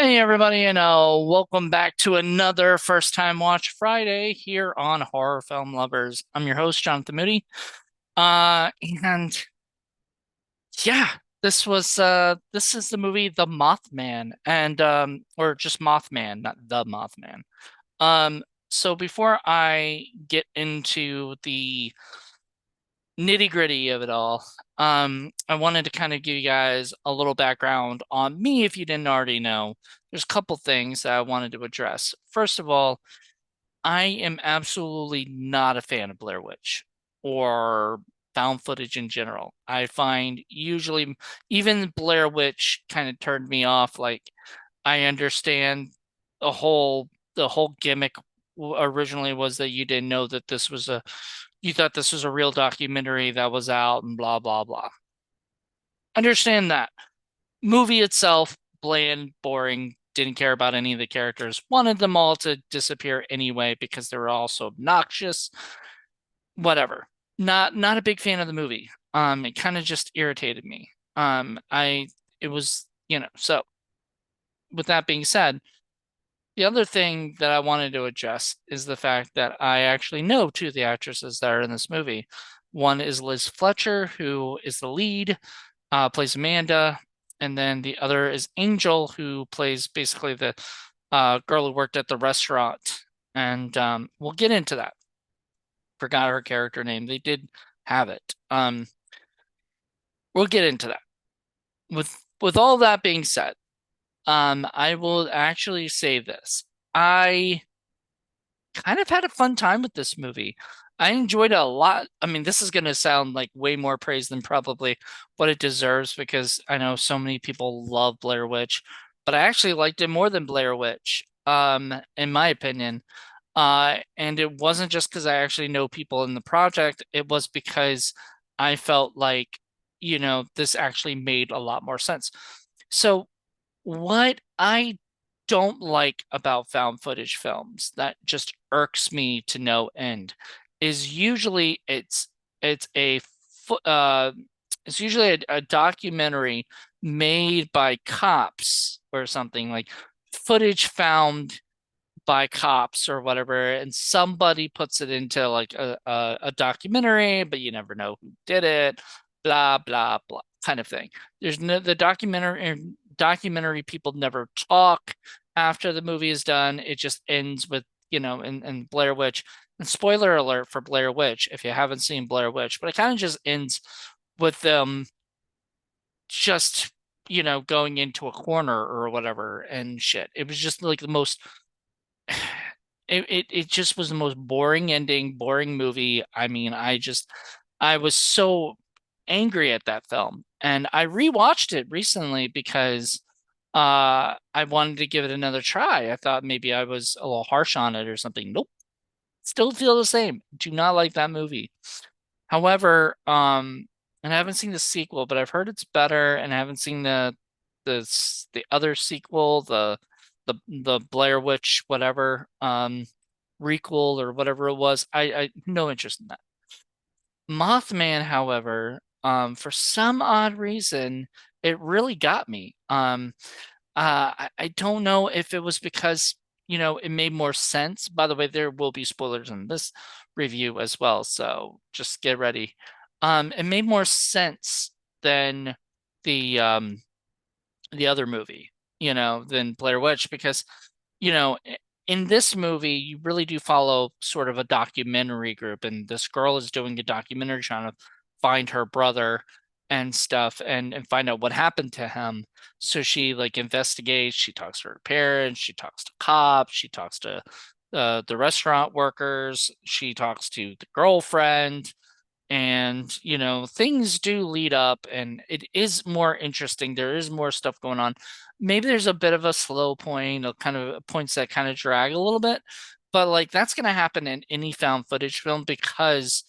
Hey everybody, and welcome back to another First Time Watch Friday here on Horror Film Lovers. I'm your host, Jonathan Moody. And yeah, this is the movie The Mothman, and or just Mothman, not The Mothman. So before I get into the nitty-gritty of it all, I wanted to kind of give you guys a little background on me if you didn't already know. There's a couple things that I wanted to address. First of all, I am absolutely not a fan of Blair Witch or found footage in general. I find usually even Blair Witch kind of turned me off. Like I understand the whole gimmick originally was that you didn't know that you thought this was a real documentary that was out and blah blah blah. Understand that. Movie itself, bland, boring, didn't care about any of the characters, wanted them all to disappear anyway because they were all so obnoxious. Whatever. Not a big fan of the movie. It kind of just irritated me. It was, so with that being said, the other thing that I wanted to address is the fact that I actually know two of the actresses that are in this movie. One is Liz Fletcher, who is the lead, plays Amanda, and then the other is Angel, who plays basically the girl who worked at the restaurant. And we'll get into that. Forgot her character name. They did have it. We'll get into that. With all that being said, I will actually say this. I kind of had a fun time with this movie. I enjoyed it a lot. I mean, this is going to sound like way more praise than probably what it deserves because I know so many people love Blair Witch, but I actually liked it more than Blair Witch, in my opinion. And it wasn't just because I actually know people in the project, it was because I felt like, this actually made a lot more sense. So what I don't like about found footage films that just irks me to no end is usually it's a fo- uh it's usually a documentary made by cops or something like footage found by cops or whatever, and somebody puts it into like a documentary, but you never know who did it, blah blah blah kind of thing. There's no the documentary people never talk after the movie is done. It just ends with, in Blair Witch. And spoiler alert for Blair Witch if you haven't seen Blair Witch, but it kind of just ends with them just, going into a corner or whatever and shit. It was just like the most it just was the most boring ending, boring movie. I mean, I was so angry at that film. And I rewatched it recently because I wanted to give it another try. I thought maybe I was a little harsh on it or something. Nope. Still feel the same. Do not like that movie. However, and I haven't seen the sequel, but I've heard it's better, and I haven't seen the other sequel, the Blair Witch whatever requel or whatever it was. I no interest in that. Mothman, however, for some odd reason, it really got me. I don't know if it was because, it made more sense. By the way, there will be spoilers in this review as well, so just get ready. It made more sense than the the other movie, than Blair Witch because, you know, in this movie you really do follow sort of a documentary group, and this girl is doing a documentary trying to find her brother and stuff and find out what happened to him. So she like investigates, she talks to her parents, she talks to cops, she talks to the restaurant workers, she talks to the girlfriend, and things do lead up and it is more interesting. There is more stuff going on. Maybe there's a bit of a slow point or kind of points that kind of drag a little bit, but like that's going to happen in any found footage film because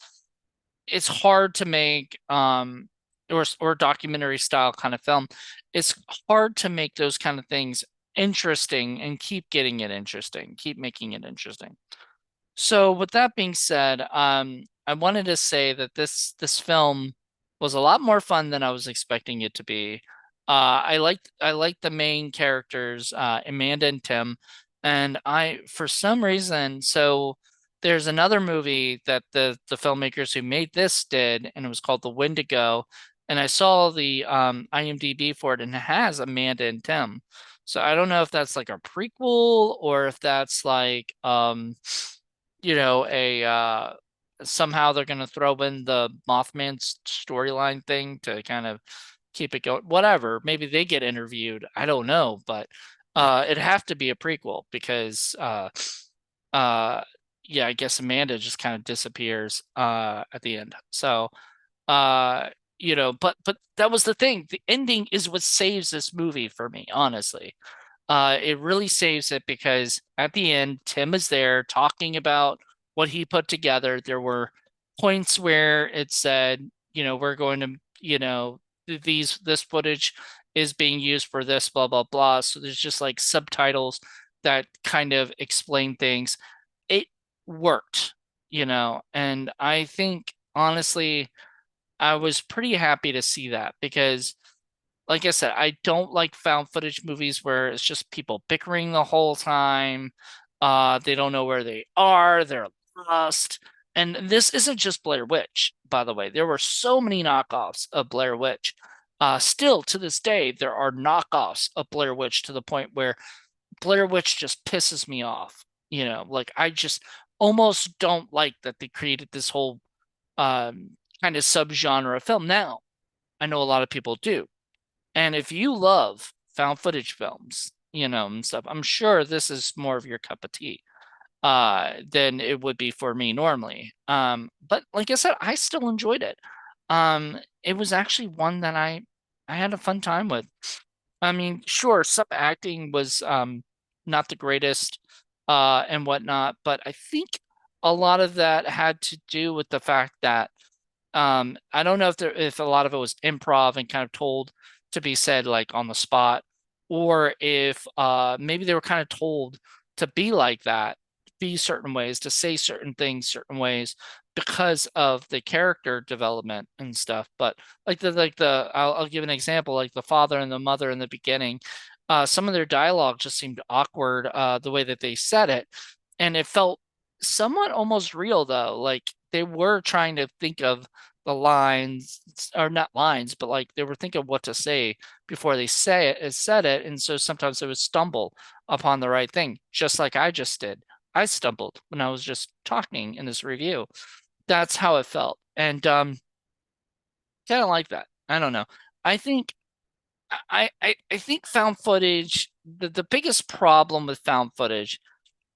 it's hard to make or documentary style kind of film. It's hard to make those kind of things interesting and keep getting it interesting, keep making it interesting. So with that being said, I wanted to say that this film was a lot more fun than I was expecting it to be. I liked the main characters, Amanda and Tim, and I for some reason so there's another movie that the filmmakers who made this did, and it was called The Wendigo, and I saw the IMDb for it, and it has Amanda and Tim. So I don't know if that's like a prequel or if that's like a somehow they're gonna throw in the Mothman storyline thing to kind of keep it going. Whatever. Maybe they get interviewed. I don't know, but it'd have to be a prequel because uh yeah, I guess Amanda just kind of disappears at the end. So uh but that was the thing. The ending is what saves this movie for me, honestly. It really saves it because at the end, Tim is there talking about what he put together. There were points where it said, we're going to, this footage is being used for this, blah, blah, blah. So there's just like subtitles that kind of explain things. It worked, and I think honestly, I was pretty happy to see that because like I said, I don't like found footage movies where it's just people bickering the whole time. They don't know where they are, they're lost. And this isn't just Blair Witch, by the way. There were so many knockoffs of Blair Witch. Still to this day, there are knockoffs of Blair Witch to the point where Blair Witch just pisses me off. Like I just almost don't like that they created this whole kind of subgenre of film. Now, I know a lot of people do. And if you love found footage films, and stuff, I'm sure this is more of your cup of tea than it would be for me normally. But like I said, I still enjoyed it. It was actually one that I had a fun time with. I mean, sure, some acting was not the greatest and whatnot, but I think a lot of that had to do with the fact that I don't know if a lot of it was improv and kind of told to be said like on the spot, or if maybe they were kind of told to be like that, be certain ways, to say certain things certain ways because of the character development and stuff. But I'll give an example, like the father and the mother in the beginning, some of their dialogue just seemed awkward, the way that they said it, and it felt somewhat almost real though. Like they were trying to think of the lines, or not lines, but like they were thinking what to say before they said it, and so sometimes they would stumble upon the right thing, just like I just did. I stumbled when I was just talking in this review. That's how it felt, and kind of like that. I don't know. I think I think found footage. The biggest problem with found footage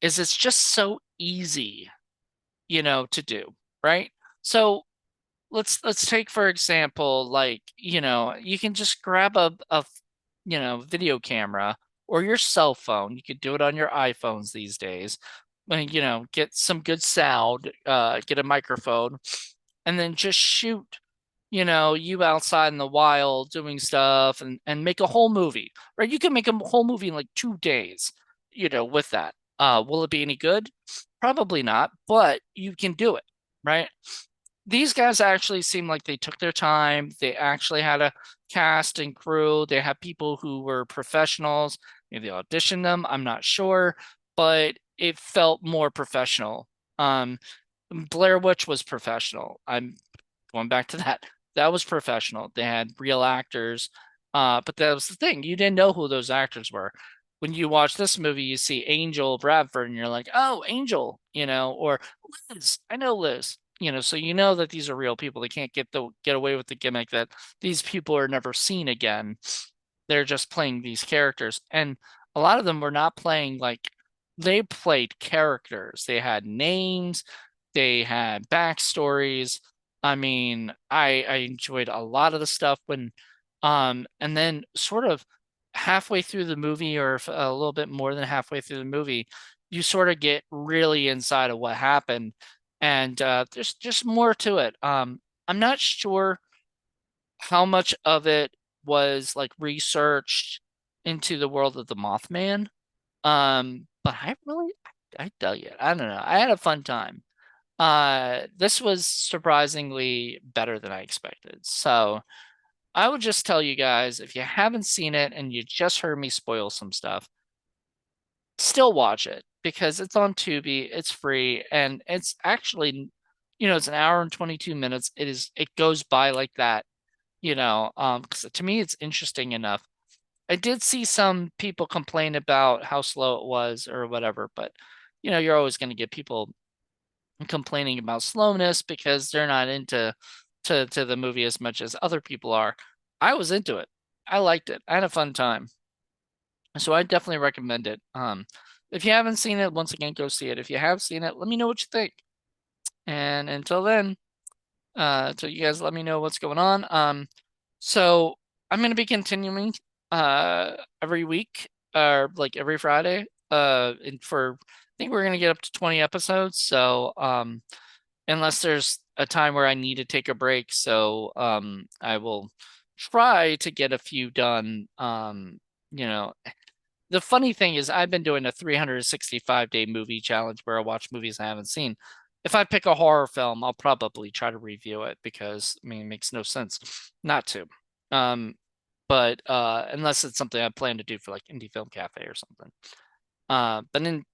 is it's just so easy, to do, right? So let's take for example, like, you can just grab a video camera or your cell phone. You could do it on your iPhones these days. And, get some good sound, get a microphone, and then just shoot, you outside in the wild doing stuff and make a whole movie, right? You can make a whole movie in like 2 days, with that. Will it be any good? Probably not, but you can do it, right? These guys actually seem like they took their time. They actually had a cast and crew. They had people who were professionals. Maybe they auditioned them. I'm not sure, but it felt more professional. Blair Witch was professional. I'm going back to that. That was professional. They had real actors. But that was the thing. You didn't know who those actors were. When you watch this movie, you see Angel Bradford and you're like, oh, Angel, or Liz. I know Liz. So you know that these are real people. They can't get away with the gimmick that these people are never seen again. They're just playing these characters. And a lot of them were not playing like they played characters. They had names, they had backstories. I mean, I enjoyed a lot of the stuff and then sort of halfway through the movie, or a little bit more than halfway through the movie, you sort of get really inside of what happened, and there's just more to it. I'm not sure how much of it was like researched into the world of the Mothman. But I dug it. I don't know. I had a fun time. This was surprisingly better than I expected. So, I would just tell you guys, if you haven't seen it and you just heard me spoil some stuff, still watch it because it's on Tubi, it's free, and it's actually, it's an hour and 22 minutes. It goes by like that, 'cause to me it's interesting enough. I did see some people complain about how slow it was or whatever, but you're always going to get people complaining about slowness because they're not into to the movie as much as other people are. I was into it. I liked it. I had a fun time. So I definitely recommend it. If you haven't seen it, once again, go see it. If you have seen it, let me know what you think. And until then, till you guys let me know what's going on. So I'm gonna be continuing every week or like every Friday. And for I think we're gonna get up to 20 episodes. So unless there's a time where I need to take a break, so I will try to get a few done. You know, the funny thing is I've been doing a 365-day movie challenge where I watch movies I haven't seen. If I pick a horror film, I'll probably try to review it because I mean it makes no sense not to. Um, but unless it's something I plan to do for like Indie Film Cafe or something. But then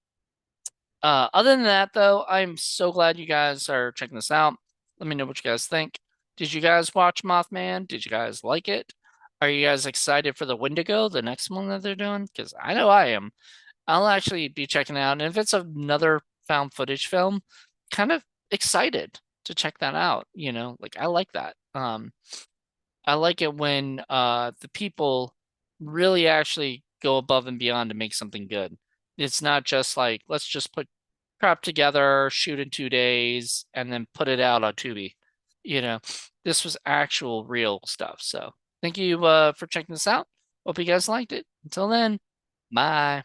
other than that though, I'm so glad you guys are checking this out. Let me know what you guys think. Did you guys watch Mothman? Did you guys like it? Are you guys excited for the Wendigo, the next one that they're doing? Because I know I am. I'll actually be checking it out. And if it's another found footage film, kind of excited to check that out. Like I like that. I like it when the people really actually go above and beyond to make something good. It's not just like let's just put crap together, shoot in 2 days, and then put it out on Tubi. You know, this was actual real stuff. So thank you for checking this out. Hope you guys liked it. Until then, bye.